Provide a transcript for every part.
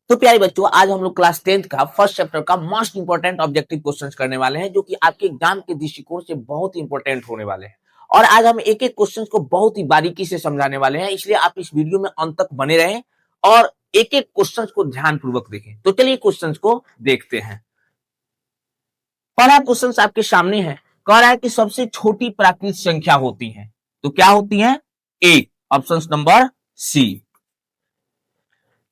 तो प्यारे बच्चों, आज हम लोग क्लास 10th का फर्स्ट चैप्टर का मोस्ट इंपोर्टेंट ऑब्जेक्टिव क्वेश्चंस करने वाले हैं, जो कि आपके एग्जाम के दृष्टिकोण से बहुत ही इंपोर्टेंट होने वाले हैं। और आज हम एक एक क्वेश्चन को बहुत ही बारीकी से समझाने वाले हैं, इसलिए आप इस वीडियो में अंत तक बने रहें और एक एक क्वेश्चन को ध्यानपूर्वक देखें। तो चलिए क्वेश्चन को देखते हैं। पहला क्वेश्चन आपके सामने है, कह रहा है कि सबसे छोटी प्राकृतिक संख्या होती है, तो क्या होती है? एक, ऑप्शन नंबर सी।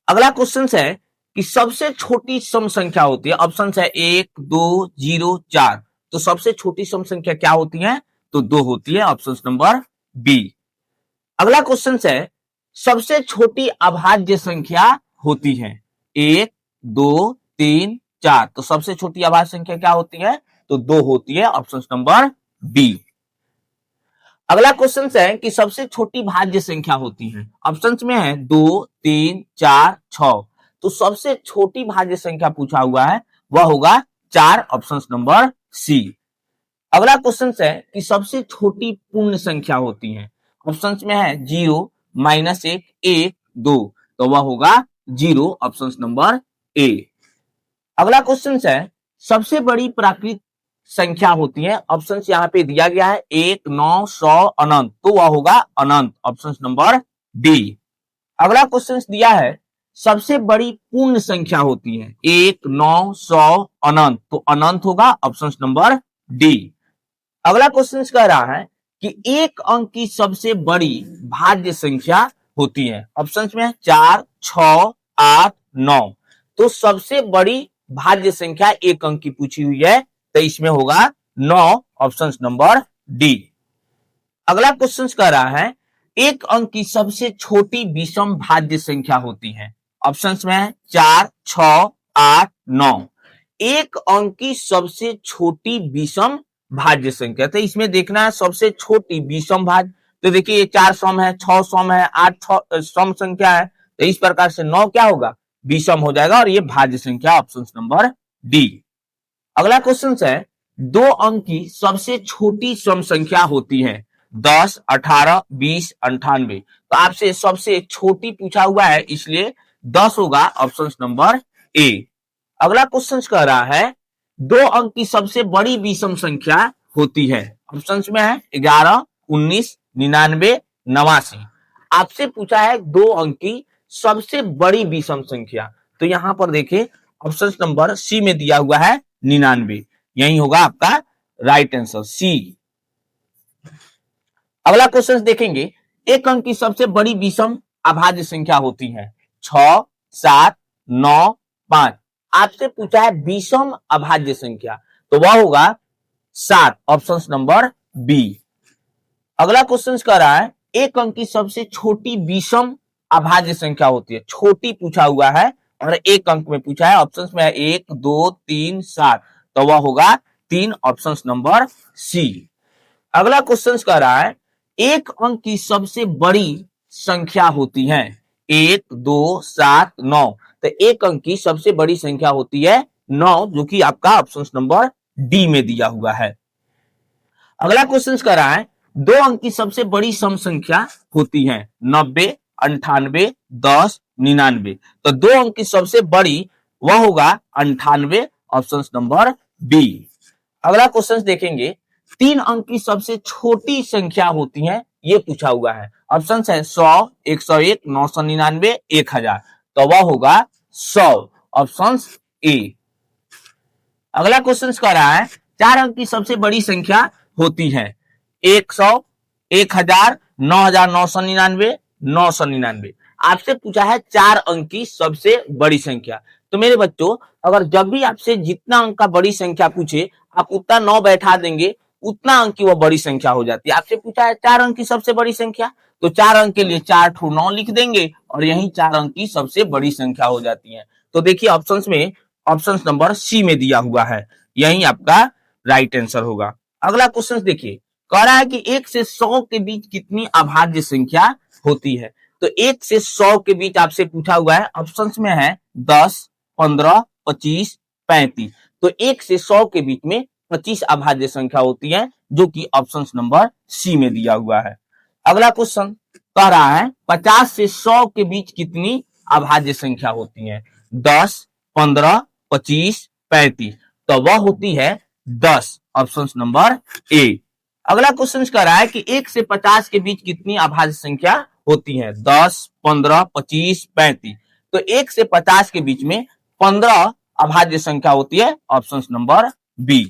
अगला क्वेश्चन है कि सबसे छोटी सम संख्या होती है, ऑप्शन है 1, 2, 0, 4। तो सबसे छोटी सम संख्या क्या होती है? तो 2 होती है, ऑप्शन नंबर बी। अगला क्वेश्चन है सबसे छोटी अभाज्य संख्या होती है 1, 2, 3, 4। तो सबसे छोटी अभाज्य संख्या क्या होती है? तो 2 होती है, ऑप्शन नंबर बी। अगला क्वेश्चन है कि सबसे छोटी भाज्य संख्या होती है, ऑप्शंस में है 2, 3, 4, 6। तो सबसे छोटी भाज्य संख्या पूछा हुआ है वह होगा 4, ऑप्शन नंबर सी। अगला क्वेश्चन है कि सबसे छोटी पूर्ण संख्या होती है, ऑप्शंस में है 0, -1, 1, 2। तो वह होगा 0, ऑप्शन नंबर ए। अगला क्वेश्चन है सबसे बड़ी प्राकृतिक संख्या होती है, ऑप्शन यहाँ पे दिया गया है 1, 9, 100, अनंत। तो वह होगा अनंत, ऑप्शन नंबर डी। अगला क्वेश्चन दिया है सबसे बड़ी पूर्ण संख्या होती है 1, 9, 100, अनंत। तो अनंत होगा, ऑप्शन नंबर डी। अगला क्वेश्चन कह रहा है कि एक अंक की सबसे बड़ी भाज्य संख्या होती है, ऑप्शन में 4, 6, 8, 9। तो सबसे बड़ी भाज्य संख्या एक अंक की पूछी हुई है, तो इसमें होगा 9, ऑप्शन नंबर डी। अगला क्वेश्चन कह रहा है एक अंक की सबसे छोटी विषम भाज्य संख्या होती है, ऑप्शंस में है 4, 6, 8, 9। एक अंक की सबसे छोटी विषम भाज्य संख्या, तो इसमें देखना है सबसे छोटी विषम भाज्य। तो देखिए 4 सम है, 6 सम है, 8 सम संख्या है, तो इस प्रकार से 9 क्या होगा? विषम हो जाएगा और ये भाज्य संख्या, ऑप्शन नंबर डी। अगला क्वेश्चन है दो अंक की सबसे छोटी सम संख्या होती है 10, 18, 20, 98। तो आपसे सबसे छोटी पूछा हुआ है, इसलिए 10 होगा, ऑप्शन नंबर ए। अगला क्वेश्चन कह रहा है दो अंक की सबसे बड़ी विषम संख्या होती है, ऑप्शन में है 11, 19, 99, 89। आपसे पूछा है दो अंक की सबसे बड़ी विषम संख्या, तो यहां पर देखिए ऑप्शन नंबर सी में दिया हुआ है 99। यही होगा आपका राइट आंसर, सी। अगला क्वेश्चन देखेंगे एक अंक की सबसे बड़ी विषम अभाज्य संख्या होती है 6, 7, 9, 5। आपसे पूछा है विषम अभाज्य संख्या, तो वह होगा 7, ऑप्शन नंबर बी। अगला क्वेश्चन कह रहा है एक अंक की सबसे छोटी विषम अभाज्य संख्या होती है, छोटी पूछा हुआ है और एक अंक में पूछा है, ऑप्शंस में है 1, 2, 3, 7। तो वह होगा 3, ऑप्शन नंबर सी। अगला क्वेश्चन कह रहा है एक अंक की सबसे बड़ी संख्या होती है 1, 2, 7, 9। तो एक अंक की सबसे बड़ी संख्या होती है 9, जो कि आपका ऑप्शन नंबर डी में दिया हुआ है। अगला क्वेश्चन कह रहा है दो अंक की सबसे बड़ी सम संख्या होती है 90, 98, 10, 99। तो दो अंक की सबसे बड़ी वह होगा 98, ऑप्शन नंबर बी। अगला क्वेश्चन देखेंगे 3 अंक की सबसे छोटी संख्या होती है, ये पूछा हुआ है, ऑप्शन है 100, 101, 999, 1000। तो वह होगा 100, ऑप्शन ए। अगला क्वेश्चन कह रहा है 4 अंक की सबसे बड़ी संख्या होती है 100, 1000, 9999, 999। आपसे पूछा है 4 अंक की सबसे बड़ी संख्या। तो मेरे बच्चों, अगर जब भी आपसे जितना अंक का बड़ी संख्या पूछे, आप उतना 9 बैठा देंगे, उतना अंक की वह बड़ी संख्या हो जाती है। आपसे पूछा है 4 अंक की सबसे बड़ी संख्या, तो 4 अंक के लिए 4 ठो 9 लिख देंगे और यही 4 अंक की सबसे बड़ी संख्या हो जाती है। तो देखिए ऑप्शंस में ऑप्शन नंबर सी में दिया हुआ है, यही आपका राइट आंसर होगा। अगला क्वेश्चन देखिए, कह रहा है कि 1 से 100 के बीच कितनी अभाज्य संख्या होती है। तो 1 से 100 के बीच आपसे पूछा हुआ है, ऑप्शंस में है 10, 15, 25, 35। तो 1 से 100 के बीच में 25 अभाज्य संख्या होती है, जो कि ऑप्शन नंबर सी में दिया हुआ है। अगला क्वेश्चन कह रहा है 50 से 100 के बीच कितनी अभाज्य संख्या होती है। 10, 15, 25, 35, तो वह होती है 10, ऑप्शन नंबर ए। अगला क्वेश्चन कह रहा है कि 1 से 50 के बीच कितनी अभाज्य संख्या होती है? 10, 15, 25, 35, तो 1 से 50 के बीच में 15 अभाज्य संख्या होती है, ऑप्शन नंबर बी।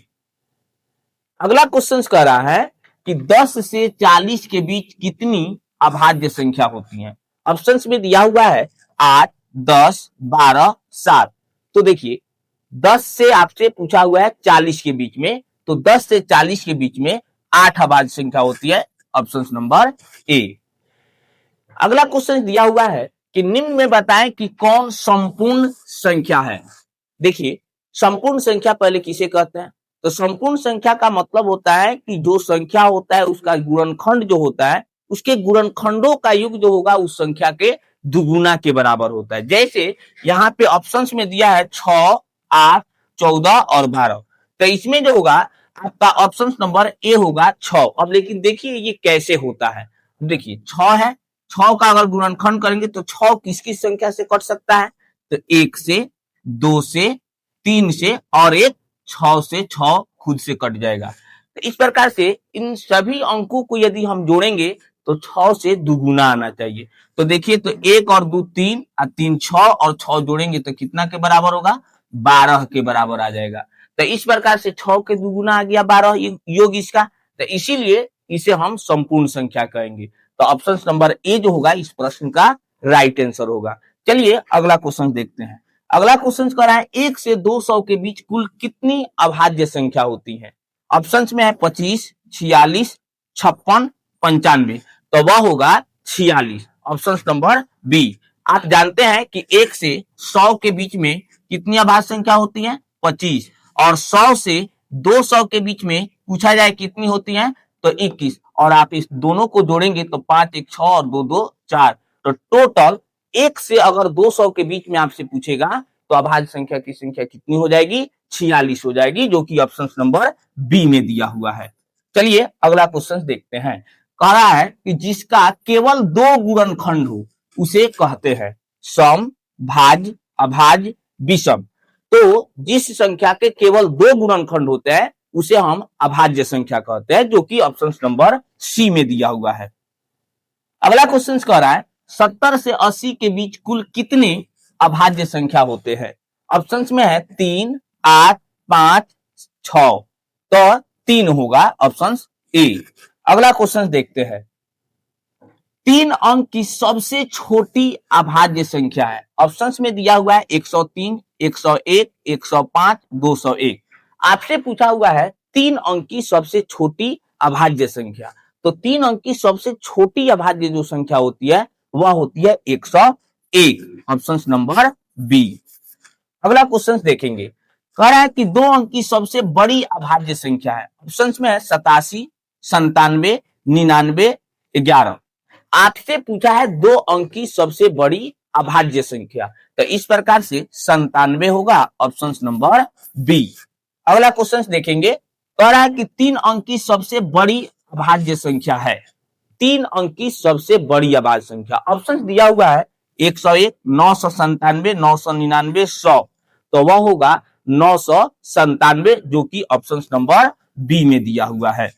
अगला क्वेश्चन कह रहा है कि 10 से 40 के बीच कितनी अभाज्य संख्या होती है? ऑप्शंस में दिया हुआ है 8, 10, 12, 7। तो देखिए 10 से आपसे पूछा हुआ है 40 के बीच में, तो 10 से 40 के बीच में 8 अभाज्य संख्या होती है, ऑप्शन नंबर ए। अगला क्वेश्चन दिया हुआ है कि निम्न में बताएं कि कौन संपूर्ण संख्या है। देखिए संपूर्ण संख्या पहले किसे कहते हैं? तो संपूर्ण संख्या का मतलब होता है कि जो संख्या होता है उसका गुणनखंड जो होता है, उसके गुणनखंडों का योग जो होगा उस संख्या के दुगुना के बराबर होता है। जैसे यहाँ पे ऑप्शंस में दिया है 6, 8, 14 और 12, तो इसमें जो होगा आपका ऑप्शन नंबर ए होगा 6। अब लेकिन देखिए ये कैसे होता है, देखिए 6 है, 6 का अगर गुणनखंड करेंगे तो 6 किस किस संख्या से कट सकता है? तो 1 से, 2 से, 3 से और एक 6 से, 6 खुद से कट जाएगा। तो इस प्रकार से इन सभी अंकों को यदि हम जोड़ेंगे तो 6 से दुगुना आना चाहिए। तो देखिए तो 1 और 2 3 और 3 6 और 6 जोड़ेंगे तो कितना के बराबर होगा? 12 के बराबर आ जाएगा। तो इस प्रकार से 6 के दुगुना आ गया 12 योग इसका, तो इसीलिए इसे हम संपूर्ण संख्या कहेंगे। तो ऑप्शन नंबर ए जो होगा इस प्रश्न का राइट आंसर होगा। चलिए अगला क्वेश्चन देखते हैं। अगला क्वेश्चन कह रहा है 1 से 200 के बीच कुल कितनी अभाज्य संख्या होती है? ऑप्शंस में है 25, 46, 56, 95, तो वह होगा 46, ऑप्शन नंबर बी। आप जानते हैं कि 1 से 100 के बीच में कितनी अभाज्य संख्या होती है? 25, और 100 से 200 के बीच में पूछा जाए कितनी होती है तो 21, और आप इस दोनों को जोड़ेंगे तो 5 1 6 और 2 2 4, तो टोटल 1 से अगर 200 के बीच में आपसे पूछेगा तो अभाज्य संख्या की संख्या कितनी हो जाएगी? 46 हो जाएगी, जो कि ऑप्शन नंबर बी में दिया हुआ है। चलिए अगला क्वेश्चन देखते हैं। कह रहा है कि जिसका केवल 2 गुणनखंड हो उसे कहते हैं सम, भाज्य, अभाज्य, विषम। तो जिस संख्या के केवल 2 गुणनखंड होते हैं उसे हम अभाज्य संख्या कहते हैं, जो कि ऑप्शन नंबर सी में दिया हुआ है। अगला क्वेश्चन कह रहा है 70 से 80 के बीच कुल कितने अभाज्य संख्या होते हैं? ऑप्शंस में है 3, 8, 5, 6, तो 3 होगा ऑप्शन ए। अगला क्वेश्चन देखते हैं। 3 अंक की सबसे छोटी अभाज्य संख्या है। ऑप्शंस में दिया हुआ है 103, 101, 105, 201। आपसे पूछा हुआ है 3 अंक की सबसे छोटी अभाज्य संख्या, तो 3 अंक की सबसे छोटी अभाज्य जो संख्या होती है वह होती है 101, ऑप्शन नंबर बी। अगला क्वेश्चन देखेंगे। कह रहा है कि 2 अंक की सबसे बड़ी अभाज्य संख्या है। ऑप्शन में है 87, 97, 99, 11। आपसे पूछा है 2 अंक की सबसे बड़ी अभाज्य संख्या, तो इस प्रकार से 97 होगा, ऑप्शन नंबर बी। अगला क्वेश्चन देखेंगे। कह रहा है कि 3 अंक की सबसे बड़ी अभाज्य संख्या है। 3 अंक की सबसे बड़ी अभाज्य संख्या, ऑप्शन दिया हुआ है 101, 997, 999, 100, तो वह होगा 997, जो कि ऑप्शन नंबर बी में दिया हुआ है।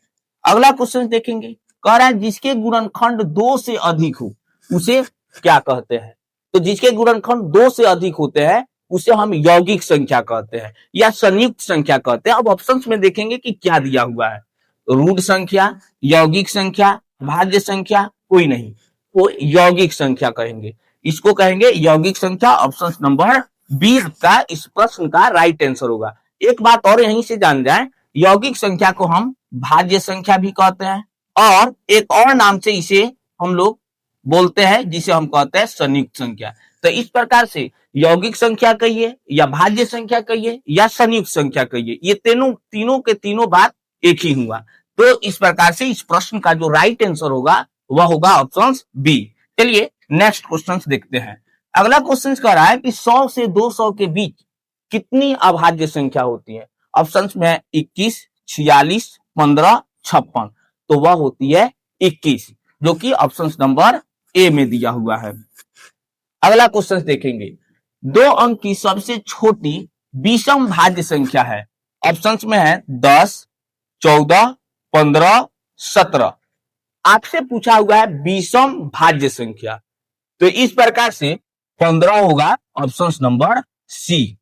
अगला क्वेश्चन देखेंगे। कह रहा है जिसके गुणनखंड 2 से अधिक हो उसे क्या कहते हैं? तो जिसके गुणनखंड 2 से अधिक होते हैं उसे हम यौगिक संख्या कहते हैं या संयुक्त संख्या कहते हैं। अब ऑप्शंस में देखेंगे कि क्या दिया हुआ है, रूट संख्या, यौगिक संख्या, भाज्य संख्या, कोई नहीं, वो यौगिक संख्या कहेंगे, इसको कहेंगे यौगिक संख्या। ऑप्शन नंबर बी का इस प्रश्न का राइट आंसर होगा। एक बात और यहीं से जान जाए, यौगिक संख्या को हम भाज्य संख्या भी कहते हैं और एक और नाम से इसे हम लोग बोलते हैं जिसे हम कहते हैं संयुक्त संख्या। तो इस प्रकार से यौगिक संख्या कहिए या भाज्य संख्या कहिए या संयुक्त संख्या कहिए, ये तीनों के तीनों बात एक ही हुआ। तो इस प्रकार से इस प्रश्न का जो राइट आंसर होगा वह होगा ऑप्शन बी। चलिए नेक्स्ट क्वेश्चन देखते हैं। अगला क्वेश्चन कह रहा है कि 100 से 200 के बीच कितनी अभाज्य संख्या होती है? ऑप्शंस में है 21, 46, 15, 56, तो वह होती है 21, जो कि ऑप्शन नंबर ए में दिया हुआ है। अगला क्वेश्चन देखेंगे। दो अंक की सबसे छोटी विषम भाज्य संख्या है? ऑप्शंस में है 10, 14, 15, 17। आपसे पूछा हुआ है विषम भाज्य संख्या, तो इस प्रकार से 15 होगा ऑप्शन नंबर सी।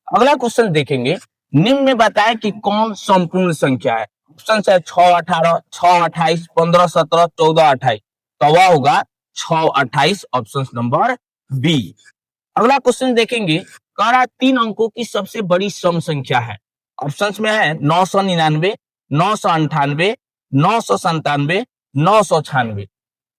अगला क्वेश्चन देखेंगे, निम्न में बताएं कि कौन संपूर्ण संख्या है? ऑप्शन है 6, 18, 6, 28, 15, 17, 14, 28। तो वह होगा 6, 28 ऑप्शन नंबर बी। अगला क्वेश्चन देखेंगे, कह रहा 3 अंकों की सबसे बड़ी सम संख्या है? ऑप्शंस में है 999, 998, 997, 996।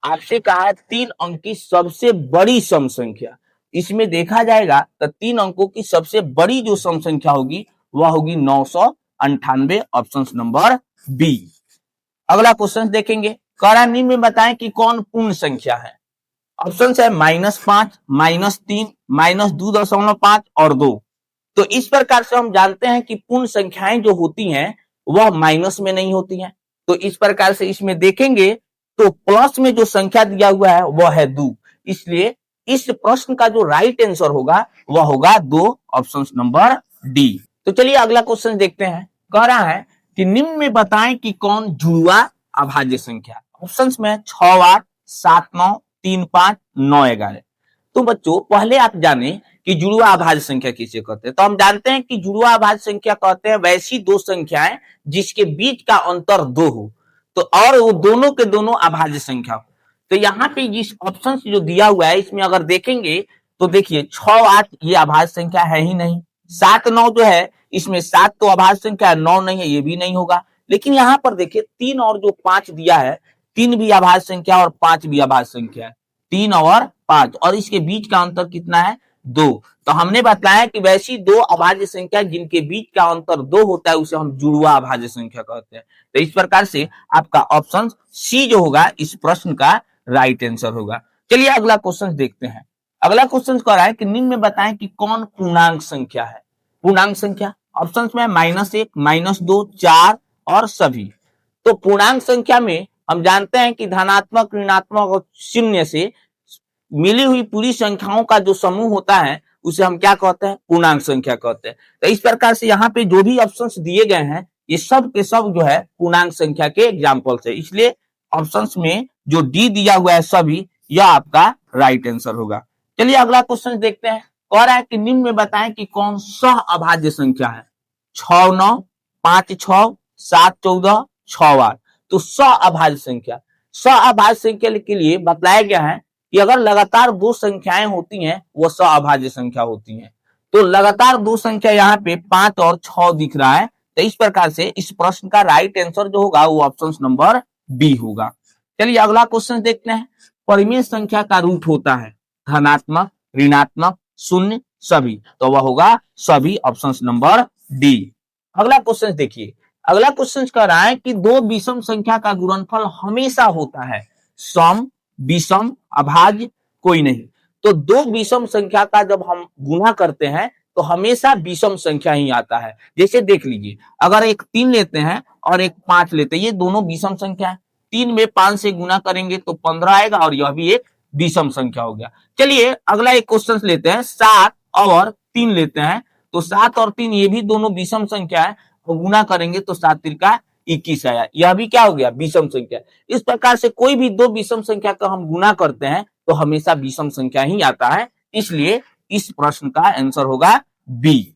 आपसे कहा है 3 अंक की सबसे बड़ी सम संख्या। इसमें देखा जाएगा तो 3 अंकों की सबसे बड़ी जो सम संख्या होगी वह होगी 998 ऑप्शन नंबर बी। अगला क्वेश्चन देखेंगे, कह रहा निम्न में बताएं कि कौन पूर्ण संख्या है? ऑप्शन है -5, -3, -2.5 और 2। तो इस प्रकार से हम जानते हैं कि पूर्ण संख्याएं जो होती हैं वह माइनस में नहीं होती हैं। तो इस प्रकार से इसमें देखेंगे तो प्लस में जो संख्या दिया हुआ है वह है 2। इसलिए इस प्रश्न का जो राइट आंसर होगा वह होगा 2 ऑप्शन नंबर डी। तो चलिए अगला क्वेश्चन देखते हैं। कह रहा है कि निम्न में बताएं कि कौन जुड़वा अभाज्य संख्या? ऑप्शंस में 6, 8, 7, 9, 3, 5, 9, 11। तो बच्चों पहले आप जाने कि जुड़वा अभाज्य संख्या किसे कहते हैं। तो हम जानते हैं कि जुड़वा अभाज्य संख्या कहते हैं वैसी दो संख्याएं जिसके बीच का अंतर 2 हो, तो और वो दोनों के दोनों अभाज्य संख्या हो। तो यहाँ पे जिस ऑप्शन जो दिया हुआ है इसमें अगर देखेंगे तो देखिए 6, 8 ये अभाज्य संख्या है ही नहीं। 7, 9 जो है इसमें 7 तो अभाज्य संख्या है, 9 नहीं है, ये भी नहीं होगा। लेकिन यहाँ पर देखिए 3 और जो 5 दिया है, 3 भी अभाज्य संख्या और 5 भी अभाज्य संख्या है। 3 और 5 और इसके बीच का अंतर कितना है? 2। तो हमने बताया कि वैसी दो अभाज्य संख्या जिनके बीच का अंतर 2 होता है उसे हम जुड़वा अभाज्य संख्या कहते हैं। तो इस प्रकार से आपका ऑप्शन सी जो होगा इस प्रश्न का राइट आंसर होगा। चलिए अगला क्वेश्चन देखते हैं। अगला क्वेश्चन कह रहा है कि निम्न में बताएं कि कौन पूर्णांक संख्या है? पूर्णांक संख्या ऑप्शन में -1, -2, 4 और सभी। तो पूर्णांक संख्या में हम जानते हैं कि धनात्मक, ऋणात्मक और शून्य से मिली हुई पूरी संख्याओं का जो समूह होता है उसे हम क्या कहते हैं? पूर्णांक संख्या कहते हैं। तो इस प्रकार से यहाँ पे जो भी ऑप्शंस दिए गए हैं ये सब के सब जो है पूर्णांक संख्या के एग्जाम्पल्स है। इसलिए ऑप्शंस में जो डी दिया हुआ है सभी, यह आपका राइट आंसर होगा। चलिए अगला क्वेश्चन देखते हैं। कह रहा है कि निम्न में बताएं कि कौन सह अभाज्य संख्या है? 6, 9, 5, 6, 7, 14, 6, 8। तो सह अभाज्य संख्या, सह अभाज्य संख्या के लिए बताया गया है कि अगर लगातार दो संख्याएं होती हैं वो सह अभाज्य संख्या होती हैं। तो लगातार दो संख्या यहाँ पे 5 और 6 दिख रहा है। तो इस प्रकार से इस प्रश्न का राइट आंसर जो होगा वो ऑप्शन नंबर बी होगा। चलिए अगला क्वेश्चन देखते हैं। परिमेय संख्या का रूट होता है धनात्मक, ऋणात्मक, शून्य, सभी। तो वह होगा सभी ऑप्शन नंबर डी। अगला क्वेश्चन देखिए। अगला क्वेश्चन कह रहा है कि दो विषम संख्या का गुणनफल हमेशा होता है सम, विषम, अभाज्य, कोई नहीं। तो दो विषम संख्या का जब हम गुना करते हैं तो हमेशा विषम संख्या ही आता है। जैसे देख लीजिए, अगर एक 3 लेते हैं और एक 5 लेते हैं, ये दोनों विषम संख्या है। 3 में 5 से गुना करेंगे तो 15 आएगा और यह भी एक विषम संख्या हो गया। चलिए अगला एक क्वेश्चन लेते हैं। 7 और 3 लेते हैं, तो 7 और 3 ये भी दोनों विषम संख्या है, तो गुना करेंगे तो 7 त्रिका 21 आया। यह भी क्या हो गया? विषम संख्या। इस प्रकार से कोई भी दो विषम संख्या का हम गुना करते हैं तो हमेशा विषम संख्या ही आता है। इसलिए इस प्रश्न का आंसर होगा बी।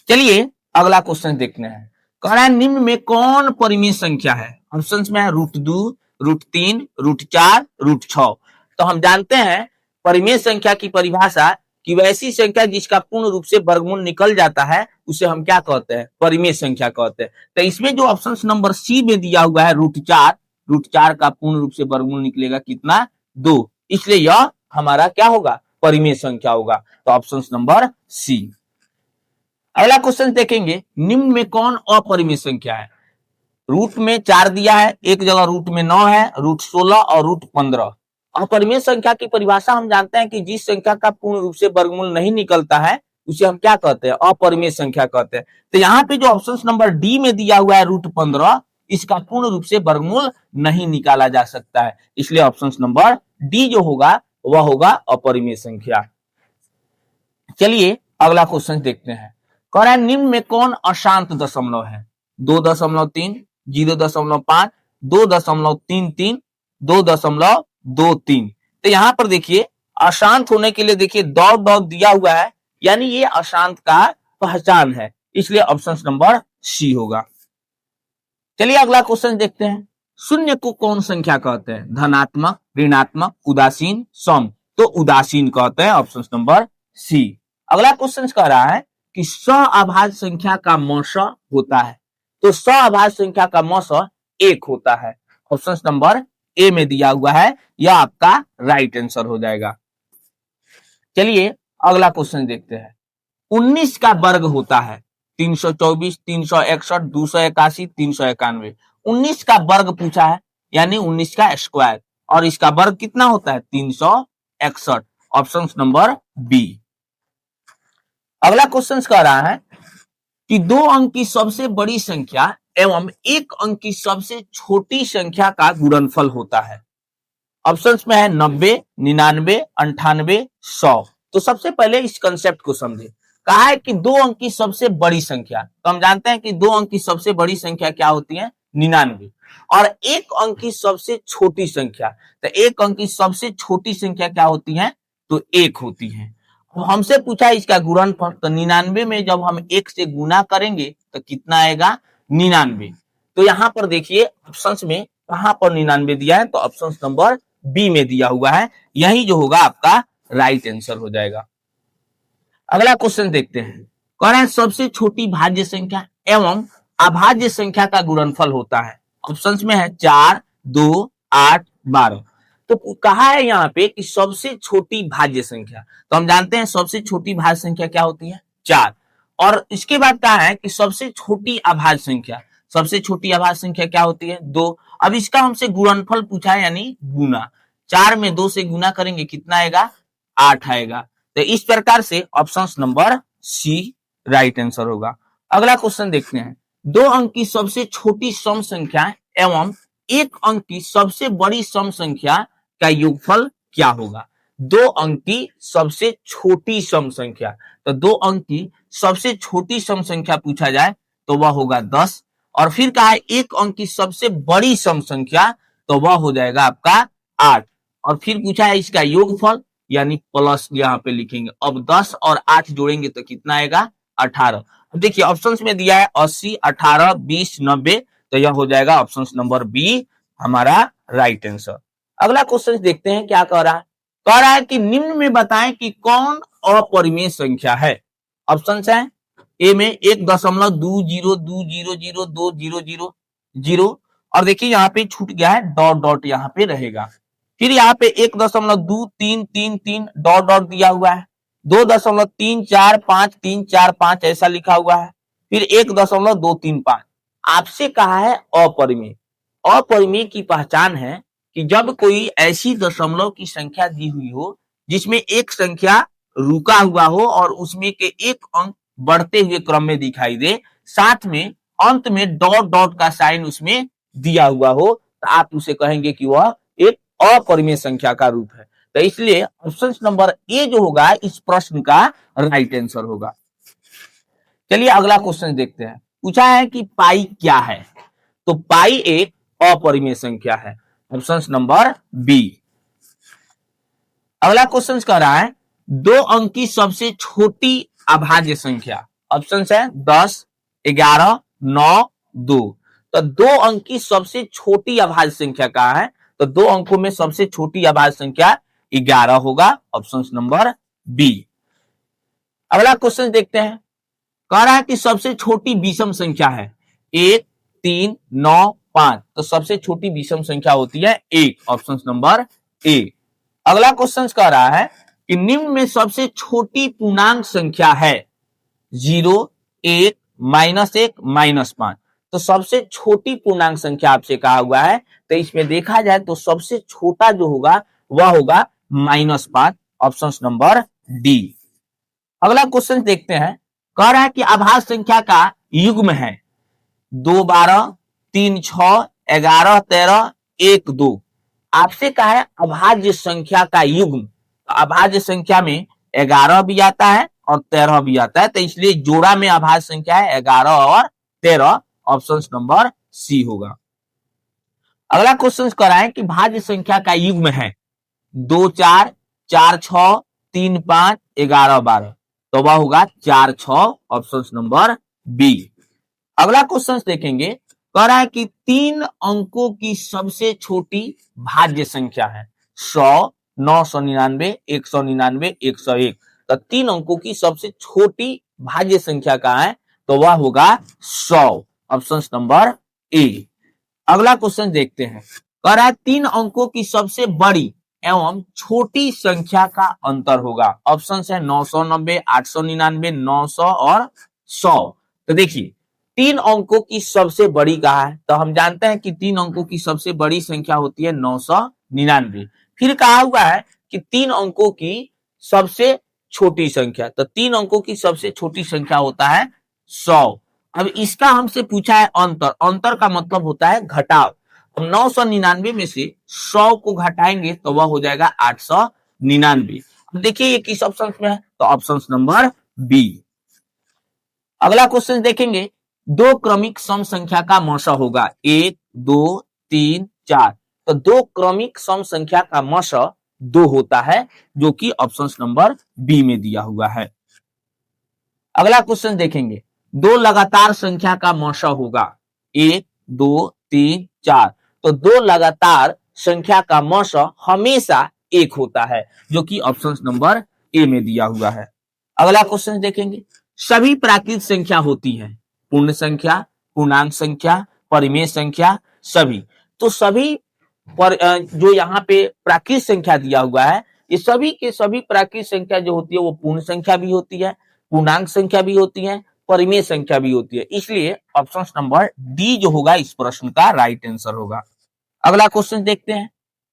चलिए अगला क्वेश्चन देखते हैं। कह रहा है निम्न में कौन परिमेय संख्या है? ऑप्शन में है √2, √3, √4, √6। तो हम जानते हैं परिमेय संख्या की परिभाषा कि वैसी संख्या जिसका पूर्ण रूप से वर्गमूल निकल जाता है उसे हम क्या कहते हैं? परिमेय संख्या कहते हैं। तो इसमें जो ऑप्शन नंबर सी में दिया हुआ है √4, √4 का पूर्ण रूप से वर्गमूल निकलेगा कितना? 2। इसलिए यह हमारा क्या होगा? परिमेय संख्या होगा। तो ऑप्शन नंबर सी। अगला क्वेश्चन देखेंगे। निम्न में कौन अपरिमेय संख्या है? रूट में 4 दिया है, एक जगह रूट में 9 है, √16 और √15। अपरिमेय संख्या की परिभाषा हम जानते हैं कि जिस संख्या का पूर्ण रूप से वर्गमूल नहीं निकलता है उसे हम क्या कहते हैं? अपरिमेय संख्या कहते हैं। तो यहाँ पे जो ऑप्शन नंबर डी में दिया हुआ है √15, इसका पूर्ण रूप से वर्गमूल नहीं निकाला जा सकता है। इसलिए ऑप्शन नंबर डी जो होगा वह होगा अपरिमेय संख्या। चलिए अगला क्वेश्चन देखते हैं। कह रहा है निम्न में कौन अशांत दशमलव है? 2.3, 0.5, 2.33, 2.23। तो यहां पर देखिए अशांत होने के लिए देखिए डॉट डॉट दिया हुआ है, यानी ये अशांत का पहचान है, इसलिए ऑप्शन नंबर सी होगा। चलिए अगला क्वेश्चन देखते हैं। शून्य को कौन संख्या कहते हैं? धनात्मक, ऋणात्मक, उदासीन, सम। तो उदासीन कहते हैं, ऑप्शन नंबर सी। अगला क्वेश्चन कह रहा है कि सअभाज्य संख्या का मौसा होता है। तो सअभाज्य संख्या का मौसा 1 होता है, ऑप्शन नंबर ए में दिया हुआ है, यह आपका राइट आंसर हो जाएगा। चलिए अगला क्वेश्चन देखते हैं। 19 का वर्ग होता है 324, 361, 281, 391। 19 का वर्ग पूछा है, यानी 19 का स्क्वायर, और इसका वर्ग कितना होता है? 361, ऑप्शन नंबर बी। अगला क्वेश्चन कह रहा है कि 2 अंक की सबसे बड़ी संख्या एवं 1 अंक की सबसे छोटी संख्या का गुणनफल होता है। ऑप्शंस में है 90, 99, 98, 100। तो सबसे पहले इस कंसेप्ट को समझे। कहा है कि 2 अंक की सबसे बड़ी संख्या, तो हम जानते हैं कि 2 अंक की सबसे बड़ी संख्या क्या होती है? 99। और 1 अंक की सबसे छोटी संख्या, तो 1 अंक की सबसे छोटी संख्या क्या होती है? तो 1 होती है। तो हमसे पूछा इसका गुणनफल, तो 99 में जब हम 1 से गुना करेंगे तो कितना आएगा? 99। तो यहां पर देखिए ऑप्शंस में कहां पर 99 दिया है? तो ऑप्शन नंबर बी में दिया हुआ है, यही जो होगा आपका राइट आंसर हो जाएगा। अगला क्वेश्चन देखते हैं। कह रहे हैं सबसे छोटी भाज्य संख्या एवं अभाज्य संख्या का गुणनफल होता है। ऑप्शंस में है 4, 2, 8, 12। तो कहा है यहाँ पे कि सबसे छोटी भाज्य संख्या, तो हम जानते हैं सबसे छोटी भाज्य संख्या क्या होती है? 4। और इसके बाद कहा है कि सबसे छोटी अभाज्य संख्या, सबसे छोटी अभाज्य संख्या क्या होती है? 2। अब इसका हमसे गुणनफल पूछा है, यानी गुना। 4 में 2 से गुना करेंगे कितना आएगा? 8 आएगा। तो इस प्रकार से option number C right answer होगा। अगला क्वेश्चन देखते हैं। 2 अंक की सबसे छोटी सम संख्या एवं 1 अंक की सबसे बड़ी सम संख्या का योगफल क्या होगा? 2 अंक की सबसे छोटी सम संख्या, तो 2 अंक की सबसे छोटी सम संख्या पूछा जाए तो वह होगा 10। और फिर कहा है 1 अंक की सबसे बड़ी सम संख्या, तो वह हो जाएगा आपका 8। और फिर पूछा है इसका योगफल, यानी प्लस यहाँ पे लिखेंगे। अब 10 और 8 जोड़ेंगे तो कितना आएगा? 18। देखिए ऑप्शंस में दिया है 80, 18, 20, 90, तो यह हो जाएगा ऑप्शन नंबर बी हमारा राइट आंसर। अगला क्वेश्चन देखते हैं क्या कह रहा है। कह रहा है कि निम्न में बताएं कि कौन अपरिमेय संख्या है। ऑप्शन है ए में 1.20200200 और देखिए यहाँ पे छूट गया है, डॉट डॉट यहाँ पे रहेगा। फिर यहाँ पे 1.2333 डॉट डॉट दिया हुआ है, 2.345 ऐसा लिखा हुआ है, फिर 1.235। आपसे कहा है अपरिमेय। अपरिमेय की पहचान है कि जब कोई ऐसी दशमलव की संख्या दी हुई हो जिसमें एक संख्या रुका हुआ हो और उसमें के एक अंक बढ़ते हुए क्रम में दिखाई दे, साथ में अंत में डॉट डॉट का साइन उसमें दिया हुआ हो, तो आप उसे कहेंगे कि वह एक अपरिमेय संख्या का रूप है। तो इसलिए ऑप्शन नंबर ए जो होगा इस प्रश्न का राइट आंसर होगा। चलिए अगला क्वेश्चन देखते हैं। पूछा है कि पाई क्या है? तो पाई एक अपरिमेय संख्या है, ऑप्शन नंबर बी। अगला क्वेश्चन कह रहा है 2 अंक की सबसे छोटी अभाज्य संख्या। ऑप्शन है 10, 11, 9, 2। तो 2 अंक की सबसे छोटी अभाज्य संख्या कहा है, तो 2 अंकों में सबसे छोटी अभाज्य संख्या 11 होगा, ऑप्शन नंबर बी। अगला क्वेश्चन देखते हैं। कह रहा है कि सबसे छोटी विषम संख्या है 1, 3, 9, 5। तो सबसे छोटी विषम संख्या होती है 1, ऑप्शन नंबर ए। अगला क्वेश्चन कह रहा है कि निम्न में सबसे छोटी पूर्णांक संख्या है 0, 1, -1, -5। तो सबसे छोटी पूर्णांक संख्या आपसे कहा हुआ है, तो इसमें देखा जाए तो सबसे छोटा जो होगा वह होगा -5, ऑप्शन नंबर डी। अगला क्वेश्चन देखते हैं। कह रहा है कि अभाज्य संख्या का युग्म है 2, 12, 3, 6, 11, 13, 1, 2। आपसे कहा है अभाज्य संख्या का युग्म। अभाज्य संख्या में 11 भी आता है और 13 भी आता है, तो इसलिए जोड़ा में अभाज्य संख्या है 11 और 13, ऑप्शन नंबर सी होगा। अगला क्वेश्चन कराएं कि भाज्य संख्या का युग्म है 2 4, 4 6, 3 5, 11 12, तो वह होगा 4 6, ऑप्शन नंबर बी। अगला क्वेश्चन देखेंगे, कह रहा है कि 3 अंकों की सबसे छोटी भाज्य संख्या है 100, 999, 199, 101, तो 3 अंकों की सबसे छोटी भाज्य संख्या का है, तो वह होगा 100, ऑप्शन नंबर ए। अगला क्वेश्चन देखते हैं, कह रहा है 3 अंकों की सबसे बड़ी एवं छोटी संख्या का अंतर होगा, ऑप्शन है 990, 899, 900 और 100। तो देखिए 3 अंकों की सबसे बड़ी कहा है, तो हम जानते हैं कि 3 अंकों की सबसे बड़ी संख्या होती है 999। फिर कहा हुआ है कि 3 अंकों की सबसे छोटी संख्या, तो 3 अंकों की सबसे छोटी संख्या होता है 100। अब इसका हमसे पूछा है अंतर, अंतर का मतलब होता है घटाव। हम 999 में से 100 को घटाएंगे तो वह हो जाएगा 899। अब देखिए ये किस ऑप्शन में है, तो ऑप्शन नंबर बी। अगला क्वेश्चन देखेंगे, 2 क्रमिक सम संख्या का मौसा होगा 1 2 3 4, तो 2 क्रमिक सम संख्या का मौसा 2 होता है, जो कि ऑप्शन नंबर बी में दिया हुआ है। अगला क्वेश्चन देखेंगे, 2 लगातार संख्या का मौसा होगा 1 2 3 4, तो 2 लगातार संख्या का मौसा हमेशा 1 होता है, जो कि ऑप्शन नंबर ए में दिया हुआ है। अगला क्वेश्चन देखेंगे, सभी प्राकृत संख्या होती है पूर्ण संख्या, पूर्णांक संख्या, परिमेय संख्या, सभी। तो सभी पर जो यहाँ पे प्राकृत संख्या दिया हुआ है, ये सभी के सभी प्राकृत संख्या जो होती है वो पूर्ण संख्या भी होती है, पूर्णांक संख्या भी होती है, परिमेय संख्या भी होती है, इसलिए ऑप्शन नंबर डी जो होगा इस प्रश्न का राइट आंसर होगा। अगला क्वेश्चन देखते हैं,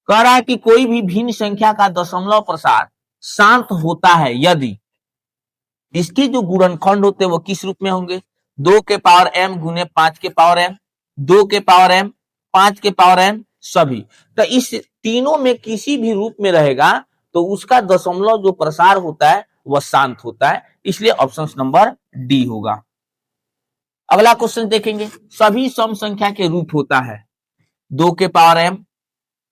कह रहा है कि कोई भी भिन्न संख्या का दशमलव प्रसार शांत होता है यदि इसके जो गुणनखंड होते हैं वो किस रूप में होंगे, 2 के पावर m गुने 5 के पावर m, 2 के पावर m, 5 के पावर m, सभी। तो इस तीनों में किसी भी रूप में रहेगा तो उसका दशमलव जो प्रसार होता है वह शांत होता है, इसलिए ऑप्शन नंबर डी होगा। अगला क्वेश्चन देखेंगे, सभी सम संख्या के रूप होता है 2 के पावर m,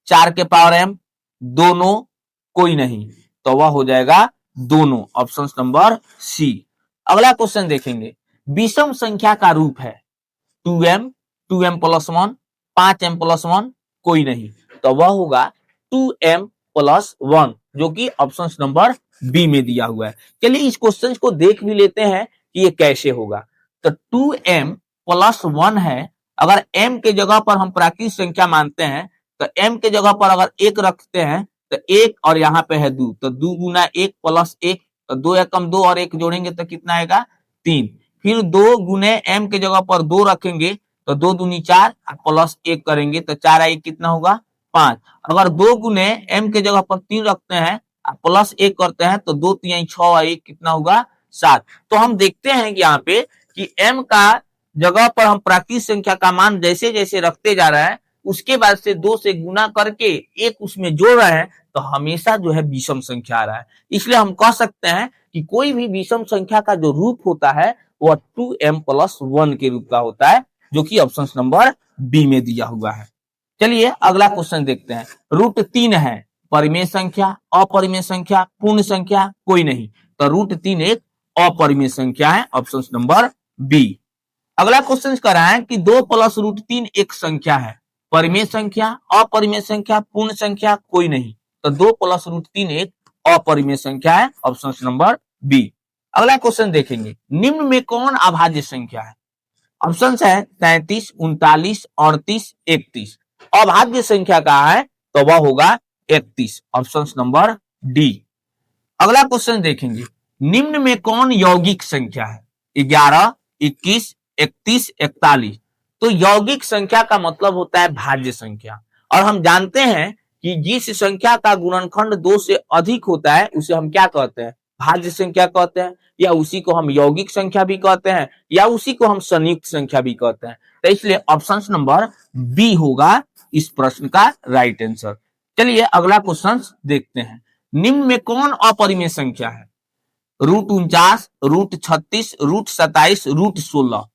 4 के पावर m, दोनों, कोई नहीं, तो वह हो जाएगा दोनों, ऑप्शन नंबर सी। अगला क्वेश्चन देखेंगे, विषम संख्या का रूप है 2m, 2m plus 1, 5m plus 1, कोई नहीं, तो वह होगा 2m प्लस 1, जो कि ऑप्शन नंबर बी में दिया हुआ है। चलिए इस क्वेश्चन को देख भी लेते हैं कि ये कैसे होगा। तो 2m प्लस 1 है, अगर m के जगह पर हम प्राकृत संख्या मानते हैं तो m के जगह पर अगर 1 रखते हैं तो 1 और यहाँ पे है 2, तो 2 गुना 1 प्लस 1, तो 2 एकम 2 और 1 जोड़ेंगे तो कितना आएगा 3। फिर 2 गुने m के जगह पर 2 रखेंगे तो 2 दूनी 4 प्लस 1 करेंगे तो 4 1 कितना होगा 5। अगर 2 गुने m के जगह पर 3 रखते हैं प्लस 1 करते हैं तो 2 3 6 और 1 कितना होगा 7। तो हम देखते हैं कि यहाँ पे कि m का जगह पर हम प्राकृत संख्या का मान जैसे जैसे रखते जा रहे हैं उसके बाद से 2 से गुना करके 1 उसमें जोड़ रहे हैं तो हमेशा जो है विषम संख्या आ रहा है। इसलिए हम कह सकते हैं कि कोई भी विषम संख्या का जो रूप होता है वह 2m प्लस 1 के रूप का होता है, जो कि ऑप्शन नंबर बी में दिया हुआ है। चलिए अगला क्वेश्चन देखते हैं, रूट 3 है परिमेय संख्या, अपरिमेय संख्या, पूर्ण संख्या, कोई नहीं, तो रूट 3 एक अपरिमेय संख्या है, ऑप्शन नंबर बी। अगला क्वेश्चन कर रहा है कि 2 प्लस रूट 3 एक संख्या है, परिमेय संख्या, अपरिमेय संख्या, पूर्ण संख्या, कोई नहीं, तो 2 प्लस रूट 3 एक अपरिमेय संख्या है, ऑप्शन नंबर बी। अगला क्वेश्चन देखेंगे, निम्न में कौन अभाज्य संख्या है, ऑप्शन है 33, 39, 38, 31, अभाज्य संख्या कहा है तो वह होगा 31, ऑप्शन नंबर डी। अगला क्वेश्चन देखेंगे, निम्न में कौन यौगिक संख्या है, 11, 21, 31, 41, तो यौगिक संख्या का मतलब होता है भाज्य संख्या, और हम जानते हैं कि जिस संख्या का गुणनखंड 2 से अधिक होता है उसे हम क्या कहते हैं, भाज्य संख्या कहते हैं, या उसी को हम यौगिक संख्या भी कहते हैं, या उसी को हम संयुक्त संख्या भी कहते हैं। तो इसलिए ऑप्शन नंबर बी होगा इस प्रश्न का राइट आंसर। चलिए अगला क्वेश्चन देखते हैं, निम्न में कौन अपरिमेय संख्या है, √49, √36, √27, √16।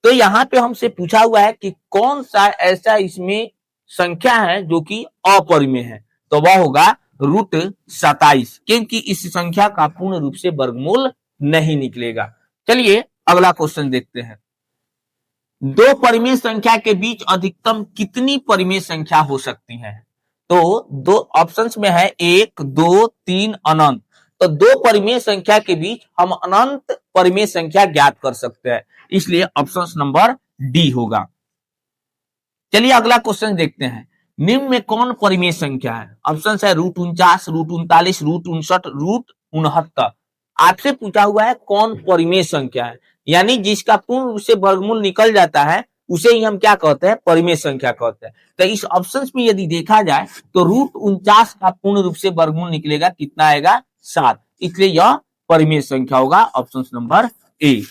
तो यहाँ पे हमसे पूछा हुआ है कि कौन सा ऐसा इसमें संख्या है जो कि अपरिमेय है, तो वह होगा √27, क्योंकि इस संख्या का पूर्ण रूप से वर्गमूल नहीं निकलेगा। चलिए अगला क्वेश्चन देखते हैं। दो परिमेय संख्या के बीच अधिकतम कितनी परिमेय संख्या हो सकती है? तो दो ऑप्शंस में है 1, 2, 3 अनंत। तो दो परिमेय संख्या के बीच हम अनंत परिमेय संख्या ज्ञात कर सकते हैं, इसलिए ऑप्शन नंबर डी होगा। चलिए अगला क्वेश्चन देखते हैं। निम्न में कौन परिमेय संख्या है? ऑप्शन है √49, √39, √59, √69। आपसे पूछा हुआ है कौन परिमेय संख्या है, यानी जिसका पूर्ण रूप से वर्गमूल निकल जाता है उसे ही हम क्या कहते हैं? परिमेय संख्या कहते हैं। तो इस ऑप्शन में यदि देखा जाए तो √49 का पूर्ण रूप से वर्गमूल निकलेगा, कितना आएगा? 7, इसलिए यह परिमेय संख्या होगा, ऑप्शन नंबर ए।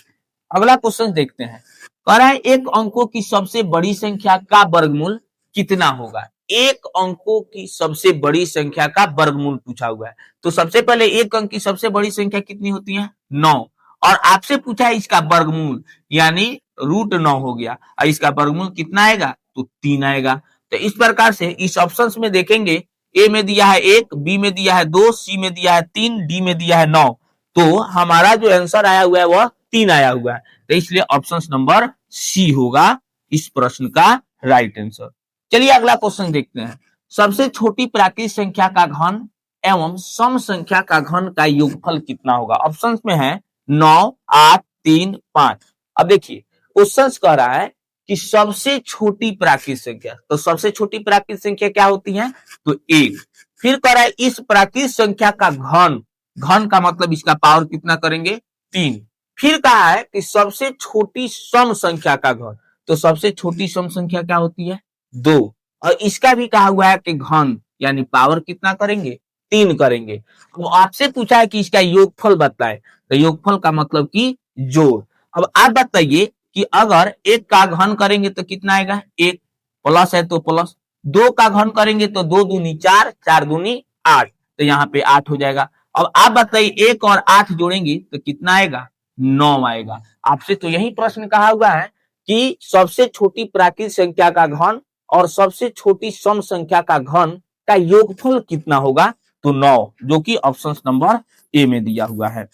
अगला क्वेश्चन देखते हैं। कह रहा है एक अंकों की सबसे बड़ी संख्या का वर्गमूल कितना होगा? एक अंकों की सबसे बड़ी संख्या का वर्गमूल पूछा हुआ है। तो सबसे पहले एक अंक की सबसे बड़ी संख्या कितनी होती है? 9। और आपसे पूछा है इसका वर्गमूल, यानी √9 हो गया, और इसका वर्गमूल कितना आएगा? तो 3 आएगा। तो इस प्रकार से इस ऑप्शन में देखेंगे, ए में दिया है 1, बी में दिया है 2, सी में दिया है 3, डी में दिया है 9। तो हमारा जो आंसर आया हुआ है वह 3 आया हुआ है, तो इसलिए ऑप्शन नंबर सी होगा इस प्रश्न का राइट आंसर। चलिए अगला क्वेश्चन देखते हैं। सबसे छोटी प्राकृतिक संख्या का घन एवं सम संख्या का घन का योगफल कितना होगा? ऑप्शन में है 9, 8, 3, 5। अब देखिए क्वेश्चन कह रहा है कि सबसे छोटी प्राकृतिक संख्या, तो सबसे छोटी प्राकृतिक संख्या क्या होती है? तो 1। फिर कह रहा है इस प्राकृतिक संख्या का घन, घन का मतलब इसका पावर कितना करेंगे? 3। फिर कहा है कि सबसे छोटी सम संख्या का घन, तो सबसे छोटी सम संख्या क्या होती है? 2। और इसका भी कहा हुआ है कि घन यानी पावर कितना करेंगे? 3 करेंगे। अब आपसे पूछा है कि इसका योगफल बताए, तो योगफल का मतलब कि जोड़। अब आप बताइए कि अगर 1 का घन करेंगे तो कितना आएगा? 1 प्लस है तो प्लस, 2 का घन करेंगे तो 2 दूनी 4, 4 दूनी 8, तो यहाँ पे 8 हो जाएगा। अब आप बताइए 1 और 8 जोड़ेंगे तो कितना आएगा? 9 आएगा। आपसे तो यही प्रश्न कहा हुआ है कि सबसे छोटी प्राकृतिक संख्या का घन और सबसे छोटी सम संख्या का घन का योगफल कितना होगा? तो 9, जो कि ऑप्शन नंबर ए में दिया हुआ है।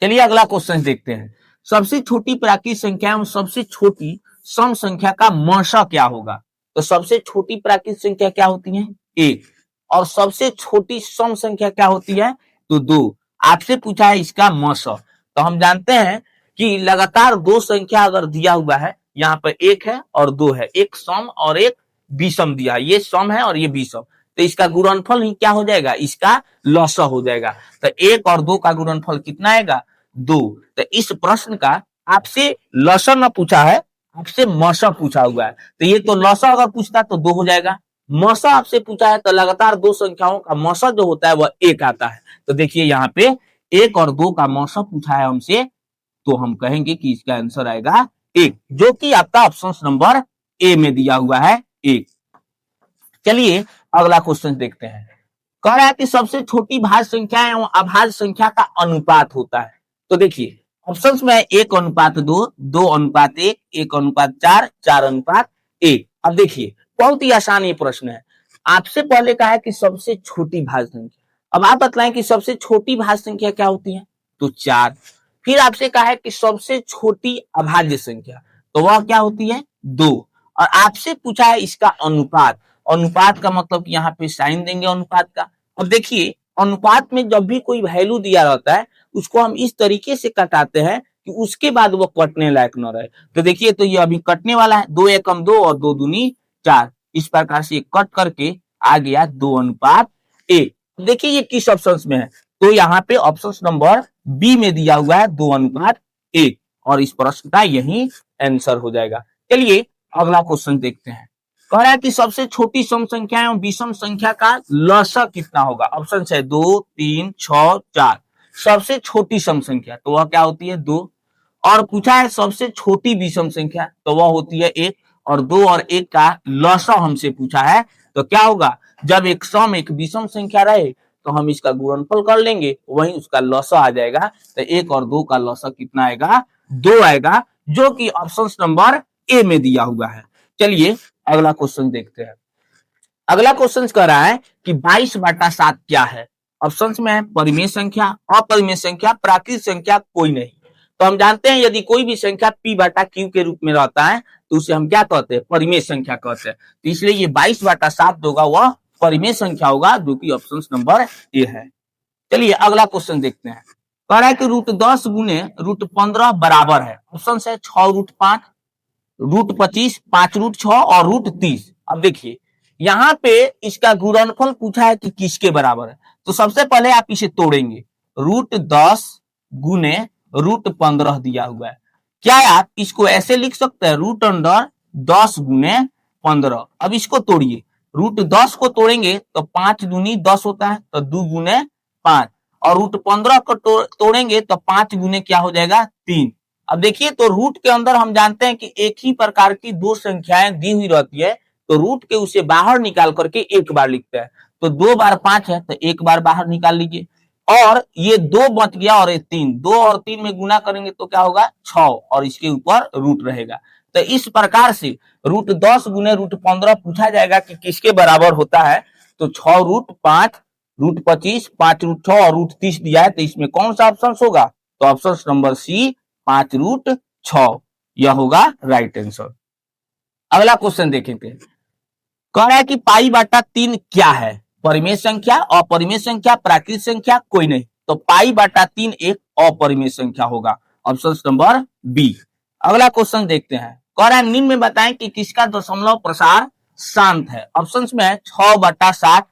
चलिए अगला क्वेश्चन देखते हैं। सबसे छोटी प्राकृतिक संख्या एवं सबसे छोटी सम संख्या का मशा क्या होगा? तो सबसे छोटी प्राकृतिक संख्या क्या होती है? 1। और सबसे छोटी सम संख्या क्या होती है? तो 2। आपसे पूछा है इसका मशा, तो हम जानते हैं कि लगातार दो संख्या अगर दिया हुआ है, यहाँ पर 1 है और 2 है, एक सम और एक विषम दिया है, ये सम है और ये विषम, तो इसका गुणनफल ही क्या हो जाएगा? इसका लसा हो जाएगा। तो 1 और 2 का गुणनफल कितना आएगा? 2। तो इस प्रश्न का आपसे लसा न पूछा है, आपसे मसा पूछा हुआ है, तो ये तो लसा अगर पूछता तो 2 हो जाएगा। मसा आपसे पूछा है तो लगातार दो संख्याओं का मसा जो होता है वह 1 आता है। तो देखिए यहाँ पे 1 और 2 का मसा पूछा है हमसे, तो हम कहेंगे कि इसका आंसर आएगा 1, जो कि आपका ऑप्शन नंबर ए में दिया हुआ है 1। चलिए अगला क्वेश्चन देखते हैं। कह रहा है कि सबसे छोटी भाज्य संख्या एवं अभाज्य संख्या का अनुपात होता है। तो देखिए ऑप्शंस में है 1:2, 2:1, 1:4, 4:1। अब देखिए बहुत ही आसान ये प्रश्न है। आपसे पहले कहा है कि सबसे छोटी भाज्य संख्या, अब आप बतलाएं कि सबसे छोटी भाज्य संख्या क्या होती है? तो 4। फिर आपसे कहा है कि सबसे छोटी अभाज्य संख्या, तो वह क्या होती है? 2। और आपसे पूछा है इसका अनुपात, अनुपात का मतलब यहाँ पे साइन देंगे अनुपात का। अब देखिए अनुपात में जब भी कोई वैल्यू दिया रहता है उसको हम इस तरीके से कटाते हैं कि उसके बाद वो कटने लायक न रहे। तो देखिए तो ये अभी कटने वाला है, 2 एकम 2 और 2 दूनी 4, इस प्रकार से कट करके आ गया 2:1। देखिए ये किस ऑप्शन में है? तो यहाँ पे ऑप्शन नंबर बी में दिया हुआ है 2:1, और इस प्रश्न का यही आंसर हो जाएगा। चलिए अगला क्वेश्चन देखते हैं। कह रहा है कि सबसे छोटी सम संख्या एवं विषम संख्या का लसा कितना होगा? ऑप्शन है 2, 3, 6, 4। सबसे छोटी सम संख्या तो वह क्या होती है? 2। और पूछा है सबसे छोटी विषम संख्या, तो वह होती है 1। और 2 और 1 का लसा हमसे पूछा है, तो क्या होगा? जब एक सम एक विषम संख्या रहे तो हम इसका गुणनफल कर लेंगे, वहीं उसका लॉसा आ जाएगा। तो 1 और 2 का लॉसा कितना आएगा? 2 आएगा, जो कि ऑप्शन नंबर ए में दिया हुआ है। चलिए अगला क्वेश्चन देखते हैं। अगला क्वेश्चन कह रहा है कि 22/7 क्या है? ऑप्शंस में है परिमेय संख्या, अपरिमेय संख्या, प्राकृत संख्या, कोई नहीं। तो हम जानते हैं यदि कोई भी संख्या p/q के रूप में रहता है तो उसे हम क्या कहते हैं? परिमेय संख्या कहते हैं। तो इसलिए ये 22/7 होगा, वह परिमेय संख्या होगा, जो कि ऑप्शन नंबर ए है। चलिए अगला क्वेश्चन देखते हैं। कह रहा है कि √10 गुने √15 बराबर है। ऑप्शन है 6√5, √25, 5√6 और √30। अब देखिए यहाँ पे इसका गुणनफल पूछा है कि किसके बराबर है। तो सबसे पहले आप इसे तोड़ेंगे। √10 गुने √15 दिया हुआ है। क्या आप इसको ऐसे लिख सकते हैं? √10 गुने 15। अब इसको तोड़िए। √10 को तोड़ेंगे तो 5 दूनी 10 होता है, तो 2 गुने 5। और √15 को तोड़ेंगे तो 5 गुने क्या हो जाएगा? 3। अब देखिए तो रूट के अंदर हम जानते हैं कि एक ही प्रकार की दो संख्याएं दी हुई रहती है, तो रूट के उसे बाहर निकाल करके एक बार लिखते हैं। तो 2 बार 5 है, तो एक बार बाहर निकाल लीजिए। और ये 2 बच गया और ये 3, 2 और 3 में गुना करेंगे तो क्या होगा? 6, और इसके ऊपर रूट रहेगा। तो इस प्रकार से √10 गुने √15 पूछा जाएगा कि किसके बराबर होता है। तो 6√5, √25, 5√6 और √30 दिया है, तो इसमें कौन सा ऑप्शन होगा? तो ऑप्शन नंबर सी 5√6 यह होगा राइट आंसर। अगला क्वेश्चन देखेंगे। कह रहा है कि π/3 क्या है? परिमेय संख्या, अपरिमेय संख्या, प्राकृत संख्या, कोई नहीं। तो π/3 एक अपरिमेय संख्या होगा, ऑप्शन नंबर बी। अगला क्वेश्चन देखते हैं। कह रहा है निम्न में बताएं कि किसका दशमलव प्रसार शांत है। ऑप्शंस में है 6/60,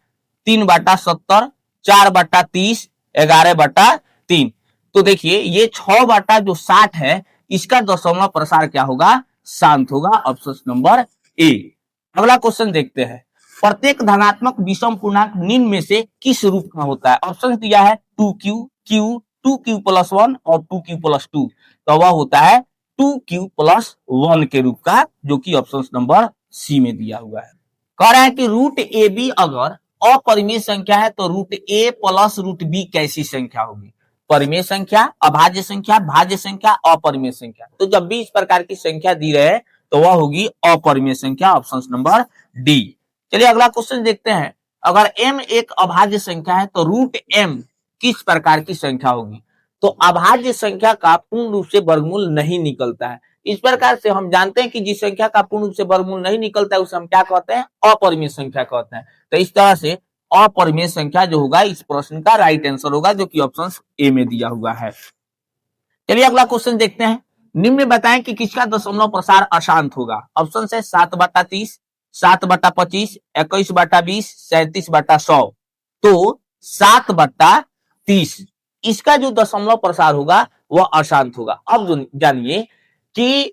3/70, 4/30, 11/3। तो देखिए ये 6/60 है, इसका दशमलव प्रसार क्या होगा? शांत होगा, ऑप्शन नंबर ए। अगला क्वेश्चन देखते हैं। प्रत्येक धनात्मक विषम पूर्णांक निम्न में से किस रूप का होता है? ऑप्शन दिया है 2q, q, 2q+1 और 2q+2। तो वह होता है 2q+1 के रूप का, जो कि ऑप्शन नंबर सी में दिया हुआ है। कह रहा है कि √ab अगर अपरिमेय संख्या है तो √a + √b कैसी संख्या होगी? परिमेय संख्या, अभाज्य संख्या, भाज्य संख्या, अपरिमेय संख्या। तो जब भी इस प्रकार की संख्या दी रहे तो वह होगी अपरिमेय संख्या, ऑप्शन नंबर डी। चलिए अगला क्वेश्चन देखते हैं। अगर m एक अभाज्य संख्या है तो √m किस प्रकार की संख्या होगी? तो अभाज्य संख्या का पूर्ण रूप से वर्गमूल नहीं निकलता है। इस प्रकार से हम जानते हैं कि जिस संख्या का पूर्ण रूप से वर्गमूल नहीं निकलता है उसे हम क्या कहते हैं? अपरिमेय संख्या कहते हैं। तो इस तरह से अपरिमेय संख्या जो होगा इस प्रश्न का राइट आंसर होगा, जो कि ऑप्शन ए में दिया हुआ है। चलिए अगला क्वेश्चन देखते हैं। निम्न में बताएं कि किसका दशमलव प्रसार अशांत होगा। ऑप्शन है 7/30, 7/25, 21/20, 37/100। तो 7/30 इसका जो दशमलव प्रसार होगा वह अशांत होगा। अब जानिए कि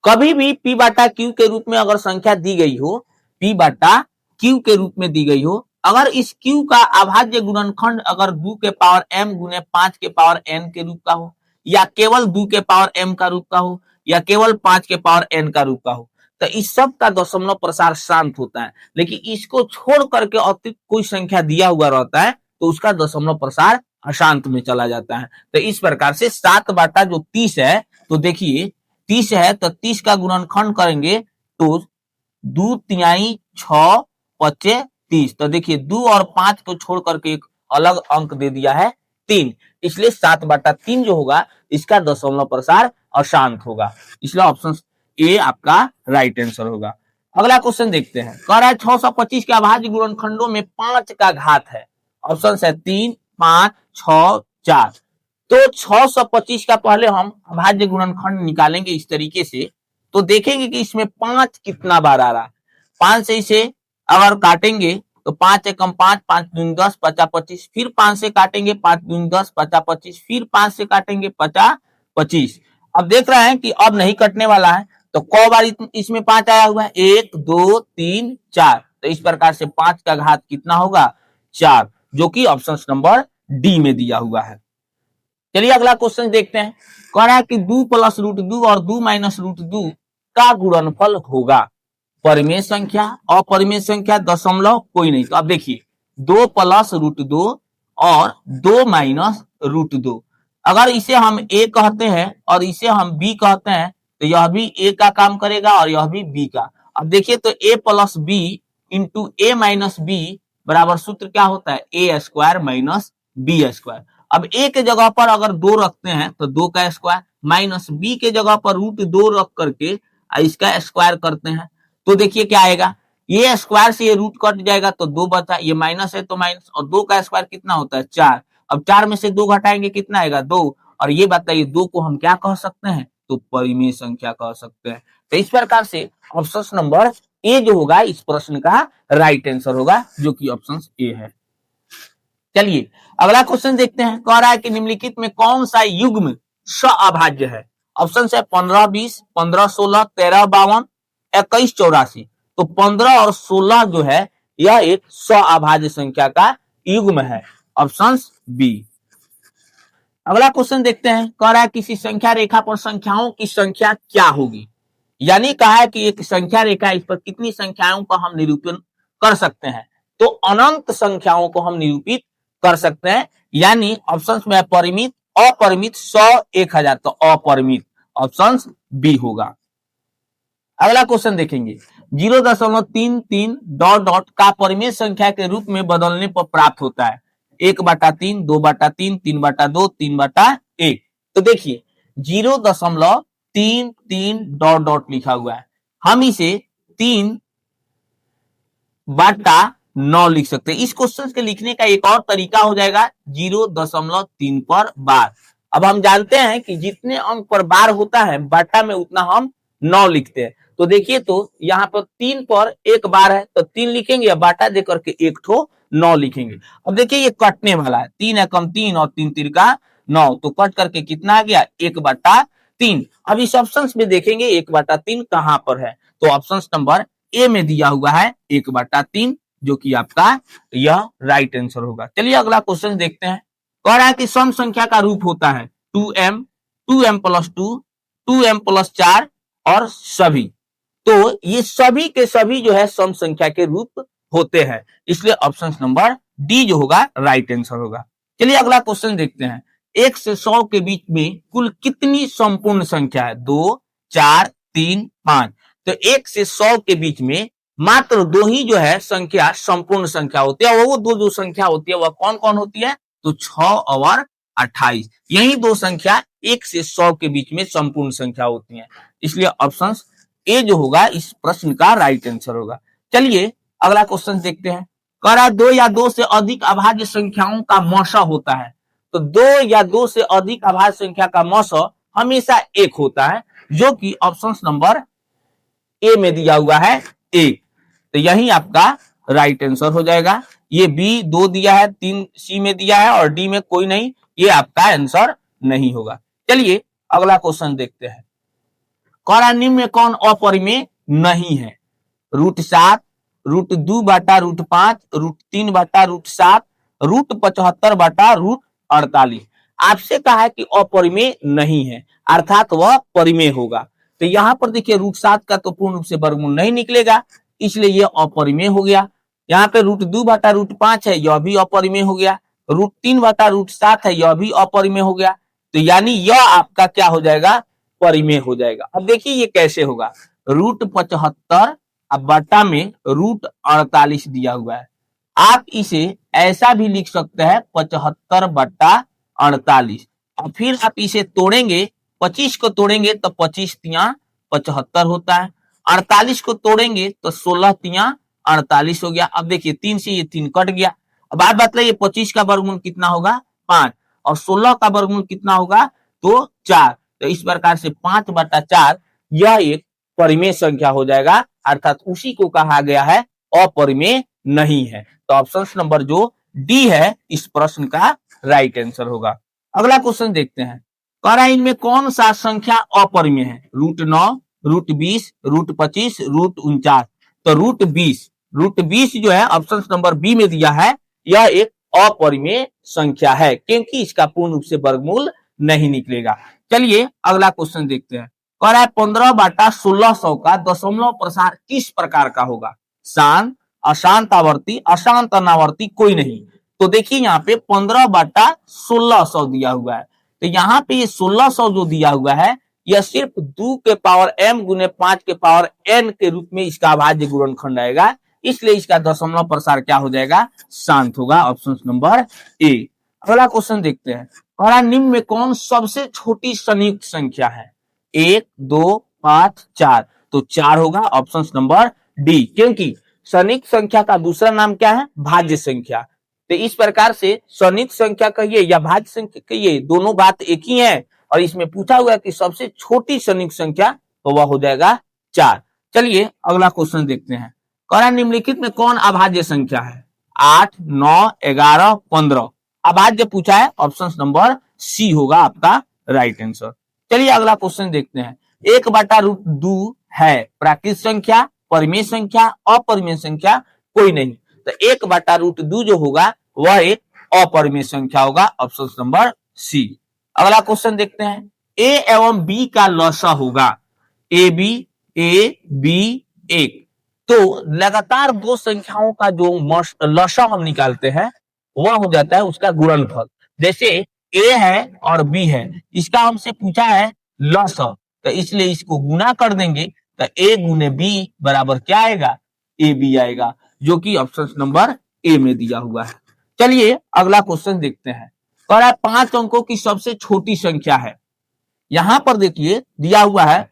कभी भी p/q के रूप में अगर संख्या दी गई हो, p/q के रूप में दी गई हो, अगर इस q का अभाज्य गुणनखंड अगर 2 के पावर m गुने 5 के पावर n के रूप का हो, या केवल 2 के पावर m का रूप का हो, या केवल 5 के पावर n का रूप का हो, तो इस सब का दशमलव प्रसार शांत होता है। लेकिन इसको छोड़ करके अतिरिक्त कोई संख्या दिया हुआ रहता है तो उसका दशमलव प्रसार अशांत में चला जाता है। तो इस प्रकार से 7/30 है, तो देखिए 30 है तो 30 का गुणनखंड करेंगे तो 2 तिहाई 6 5 30। तो देखिए 2 और 5 को छोड़ करके एक अलग अंक दे दिया है 3, इसलिए 7/3 जो होगा इसका दशमलव प्रसार अशांत होगा। इसलिए ऑप्शन ए आपका राइट आंसर होगा। अगला क्वेश्चन देखते हैं। कह रहा है 625 के अभाज्य गुणनखंडों में 5 का घात है। ऑप्शन है 3, 5, 6, 4। तो 625 का पहले हम अभाज्य गुणनखंड निकालेंगे इस तरीके से, तो देखेंगे कि इसमें 5 कितना बार आ रहा है। 5 से इसे अगर काटेंगे तो 5 एकम 5, 5 दूनी 10, 50 25, फिर 5 से काटेंगे 5 दूनी 10, 50 25, फिर 5 से काटेंगे 50 25। अब देख रहे हैं कि अब नहीं कटने वाला है, तो क बार इसमें 5 आया हुआ है? 1 2 3 4। तो इस प्रकार से 5 का घात कितना होगा? 4, जो कि ऑप्शन नंबर डी में दिया हुआ है। चलिए अगला क्वेश्चन देखते हैं। कह रहा है कि 2 + √2 और 2 - √2 का गुणनफल होगा। परिमेय संख्या, अपरिमेय संख्या, दशमलव, कोई नहीं। तो अब देखिए 2 प्लस रूट 2 और 2 माइनस रूट 2। अगर इसे हम ए कहते हैं और इसे हम बी कहते हैं तो यह भी ए का काम करेगा और यह भी बी का। अब देखिए तो ए प्लस बी इंटू ए माइनस बी बराबर सूत्र क्या होता है, ए स्क्वायर माइनस बी स्क्वायर। अब ए के जगह पर अगर 2 रखते हैं तो 2 का स्क्वायर, माइनस बी के जगह पर रूट 2 रख करके इसका स्क्वायर करते हैं तो देखिए क्या आएगा, ये स्क्वायर से ये रूट कट जाएगा तो 2 बचा, ये माइनस है तो माइनस, और 2 का स्क्वायर कितना होता है 4। अब 4 में से 2 घटाएंगे कितना आएगा 2, और ये बताइए 2 को हम क्या कह सकते हैं, तो परिमेय संख्या कह सकते हैं। तो इस प्रकार से ऑप्शन नंबर ए जो होगा इस प्रश्न का राइट आंसर होगा, जो कि ऑप्शन ए है। चलिए अगला क्वेश्चन देखते हैं। कह रहा है कि निम्नलिखित में कौन सा युग्म सअभाज्य है। ऑप्शन है 15 20, 15 16, 13 52, 21 84। तो 15 और 16 जो है यह एक सअभाज्य संख्या का युग्म है, ऑप्शन बी। अगला क्वेश्चन देखते हैं। कह रहा है किसी संख्या रेखा पर संख्याओं की संख्या क्या होगी। यानी कहा है कि एक संख्या रेखा, इस पर कितनी संख्याओं का हम निरूपण कर सकते हैं, तो अनंत संख्याओं को हम निरूपित कर सकते हैं। यानी ऑप्शन में परिमित, अपरिमित, 100, 1000, तो अपरिमित ऑप्शन बी होगा। अगला क्वेश्चन देखेंगे। 0.33 डॉट डॉट का परिमेय संख्या के रूप में बदलने पर प्राप्त होता है 1/3, 2/3, 3/2, 3/1। तो देखिए 0.33 डॉट डॉट लिखा हुआ है, हम इसे 3/9 लिख सकते हैं। इस क्वेश्चन के लिखने का एक और तरीका हो जाएगा 0.3 पर बार। अब हम जानते हैं कि जितने अंक पर बार होता है बाटा में उतना हम 9 लिखते हैं। तो देखिए तो यहाँ पर 3 पर एक बार है तो 3 लिखेंगे, बाटा देकर के एक ठो 9 लिखेंगे। अब देखिए ये कटने वाला है, 3 एकम 3 और 3 तिरका 9, तो कट करके कितना आ गया 1/3। अब इस ऑप्शन में देखेंगे 1/3 कहां पर है, तो ऑप्शन नंबर ए में दिया हुआ है 1/3, जो कि आपका यह राइट आंसर होगा। चलिए अगला क्वेश्चन देखते हैं। कह रहा है कि सम संख्या का रूप होता है 2m, 2m + 2, 2m + 4 और सभी। तो ये सभी के सभी जो है सम संख्या के रूप होते हैं, इसलिए ऑप्शन नंबर डी जो होगा राइट आंसर होगा। चलिए अगला क्वेश्चन देखते हैं। 1 से 100 के बीच में कुल कितनी संपूर्ण संख्या है, 2, 4, 3, 5। तो 1 से 100 के बीच में मात्र 2 ही जो है संख्या संपूर्ण संख्या होती है, वो दो संख्या होती है, वह कौन कौन होती है, तो 6 और 28। यही 2 संख्या 1 से 100 के बीच में संपूर्ण संख्या होती है, इसलिए ऑप्शन ए जो होगा इस प्रश्न का राइट आंसर होगा। चलिए अगला क्वेश्चन देखते हैं। कह रहा है 2 या 2 से अधिक अभाज्य संख्याओं का मौसा होता है। तो 2 या 2 से अधिक अभाज्य संख्या का मौसा हमेशा 1 होता है, जो कि ऑप्शन नंबर ए में दिया हुआ है 1। तो यही आपका राइट आंसर हो जाएगा। ये बी 2 दिया है, 3 सी में दिया है और डी में कोई नहीं, ये आपका आंसर नहीं होगा। चलिए अगला क्वेश्चन देखते हैं। कह रहा निम्न में कौन अपरिमेय नहीं है। √7, √2/√5, √3/√7, √75/√48। आपसे कहा है कि अपरिमेय नहीं है, अर्थात वह परिमेय होगा। तो यहां पर देखिए √7 का तो पूर्ण रूप से वर्गमूल नहीं निकलेगा, इसलिए यह अपरिमेय हो गया। यहाँ पे √2/√5 है, यह भी अपरिमेय हो गया। √3/√7 है, यह भी अपरिमेय हो गया। तो यानी यह आपका क्या हो जाएगा, परिमेय हो जाएगा। अब देखिए ये कैसे होगा, √75 अब बटा में √48 दिया हुआ है। आप इसे ऐसा भी लिख सकते हैं 75/48, और फिर आप इसे तोड़ेंगे, 25 को तोड़ेंगे तो 25 तिया 75 होता है, 48 को तोड़ेंगे तो 16 तिया 48 हो गया। अब देखिए 3 से ये 3 कट गया। अब आप बताइए 25 का वर्गमूल कितना होगा 5, और 16 का वर्गमूल कितना होगा तो 4। तो इस प्रकार से 5/4 यह एक परिमेय संख्या हो जाएगा, अर्थात उसी को कहा गया है अपरिमेय नहीं है। तो ऑप्शन नंबर जो डी है इस प्रश्न का राइट आंसर होगा। अगला क्वेश्चन देखते हैं। कह रहा है इनमें कौन सा संख्या अपरिमेय है, √9, √20, √25, √49। तो √20 जो है ऑप्शन नंबर बी में दिया है, यह एक अपरिमेय संख्या है, क्योंकि इसका पूर्ण रूप से वर्गमूल नहीं निकलेगा। चलिए अगला क्वेश्चन देखते हैं। कह रहा है 15/1600 का दशमलव प्रसार किस प्रकार का होगा, शांत, अशांत आवर्ती, अशांत अनावर्ती कोई नहीं। तो देखिए यहाँ पे 15/1600 दिया हुआ है। तो यहाँ पे ये 1600 जो दिया हुआ है यह सिर्फ 2 के पावर m गुने 5 के पावर n के रूप में इसका अभाज्य गुणनखंड आएगा, इसलिए इसका दशमलव प्रसार क्या हो जाएगा, शांत होगा। Option number A. अगला क्वेश्चन देखते हैं। और निम्न में कौन सबसे छोटी संयुक्त संख्या है? 1, 2, 5, 4। तो 4 होगा ऑप्शन नंबर डी, क्योंकि संयुक्त संख्या का दूसरा नाम क्या है, भाज्य संख्या। तो इस प्रकार से संयुक्त संख्या कहिए या भाज्य संख्या कहिए, दोनों बात एक ही है। और इसमें पूछा हुआ है कि सबसे छोटी संयुक्त संख्या, तो वह हो जाएगा 4। चलिए अगला क्वेश्चन देखते हैं। कौन निम्नलिखित में कौन अभाज्य संख्या है? 8, 9, 11, 15। अभाज्य पूछा है, ऑप्शन नंबर सी होगा आपका राइट आंसर। चलिए अगला क्वेश्चन देखते हैं। 1/√2 है प्राकृत संख्या, परिमेय संख्या, अपरिमेय संख्या कोई नहीं। तो 1/√2 जो होगा वह एक अपरिमेय संख्या होगा, ऑप्शन नंबर सी। अगला क्वेश्चन देखते हैं। ए एवं बी का लसा होगा ए बी 1। तो लगातार दो संख्याओं का जो लसा हम निकालते हैं वह हो जाता है उसका गुणनफल। जैसे ए है और बी है, इसका हमसे पूछा है लसा, तो इसलिए इसको गुना कर देंगे तो ए गुने बी बराबर क्या आएगा, ए बी आएगा, जो कि ऑप्शन नंबर ए में दिया हुआ है। चलिए अगला क्वेश्चन देखते हैं। कह रहा है 5 अंकों की सबसे छोटी संख्या है। यहां पर देखिए दिया हुआ है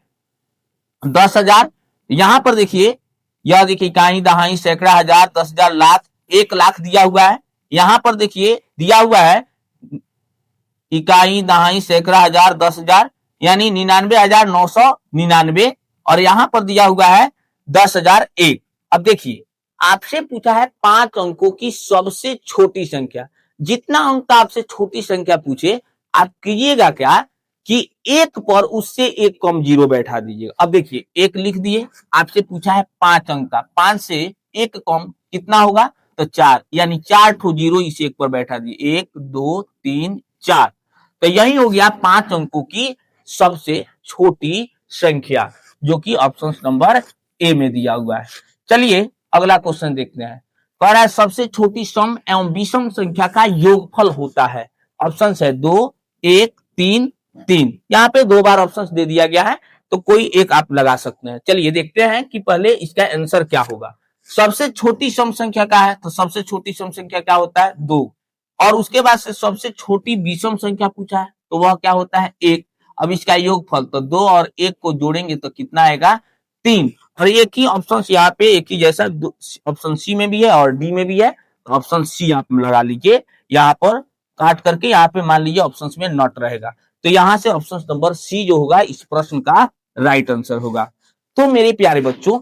10,000। यहां पर देखिए यह देखिए इकाई, दहाई, सैकड़ा, हजार, 10,000, लाख, 1 लाख दिया हुआ है। यहां पर देखिए दिया हुआ है इकाई, दहाई, सैकड़ा, हजार, 10,000 यानी 99,999। और यहां पर दिया हुआ है 10,001। अब देखिए आपसे पूछा है 5 अंकों की सबसे छोटी संख्या। जितना अंक आपसे छोटी संख्या पूछे आप कीजिएगा क्या कि एक पर उससे एक कम जीरो बैठा दीजिएगा। अब देखिए 1 लिख दिए, आपसे पूछा है 5 अंक का, 5 से 1 कम कितना होगा, तो 4, यानी 4 ठो जीरो इस एक पर बैठा दिए, 1, 2, 3, 4। तो यही हो गया 5 अंकों की सबसे छोटी संख्या, जो कि ऑप्शन नंबर ए में दिया हुआ है। चलिए अगला क्वेश्चन देखते हैं। कह रहा है सबसे छोटी सम एवं विषम संख्या का योगफल होता है। ऑप्शन है 2, 1, 3, 3। यहाँ पे 2 बार ऑप्शन दे दिया गया है, तो कोई एक आप लगा सकते हैं। चलिए देखते हैं कि पहले इसका आंसर क्या होगा। सबसे छोटी सम संख्या का है, तो सबसे छोटी सम संख्या क्या होता है, 2। और उसके बाद से सबसे छोटी विषम संख्या पूछा है, तो वह क्या होता है, 1। अब इसका योगफल, तो 2 और 1 को जोड़ेंगे तो कितना आएगा, 3। और एक ही ऑप्शन यहाँ पे एक ही जैसा ऑप्शन सी में भी है और डी में भी है, तो ऑप्शन सी आप लगा लीजिए। यहाँ पर काट करके यहाँ पे मान लीजिए ऑप्शन में नॉट रहेगा, तो यहाँ से ऑप्शन नंबर सी जो होगा इस प्रश्न का राइट आंसर होगा। तो मेरे प्यारे बच्चों,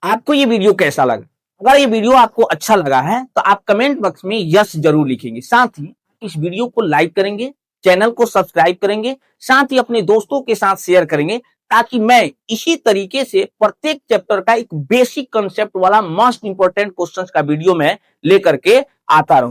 आपको ये वीडियो कैसा लगा? अगर ये वीडियो आपको अच्छा लगा है तो आप कमेंट बॉक्स में यस जरूर लिखेंगे। साथ ही इस वीडियो को लाइक करेंगे, चैनल को सब्सक्राइब करेंगे, साथ ही अपने दोस्तों के साथ शेयर करेंगे, ताकि मैं इसी तरीके से प्रत्येक चैप्टर का एक बेसिक कंसेप्ट वाला मोस्ट इंपोर्टेंट क्वेश्चंस का वीडियो में लेकर के आता रहूं।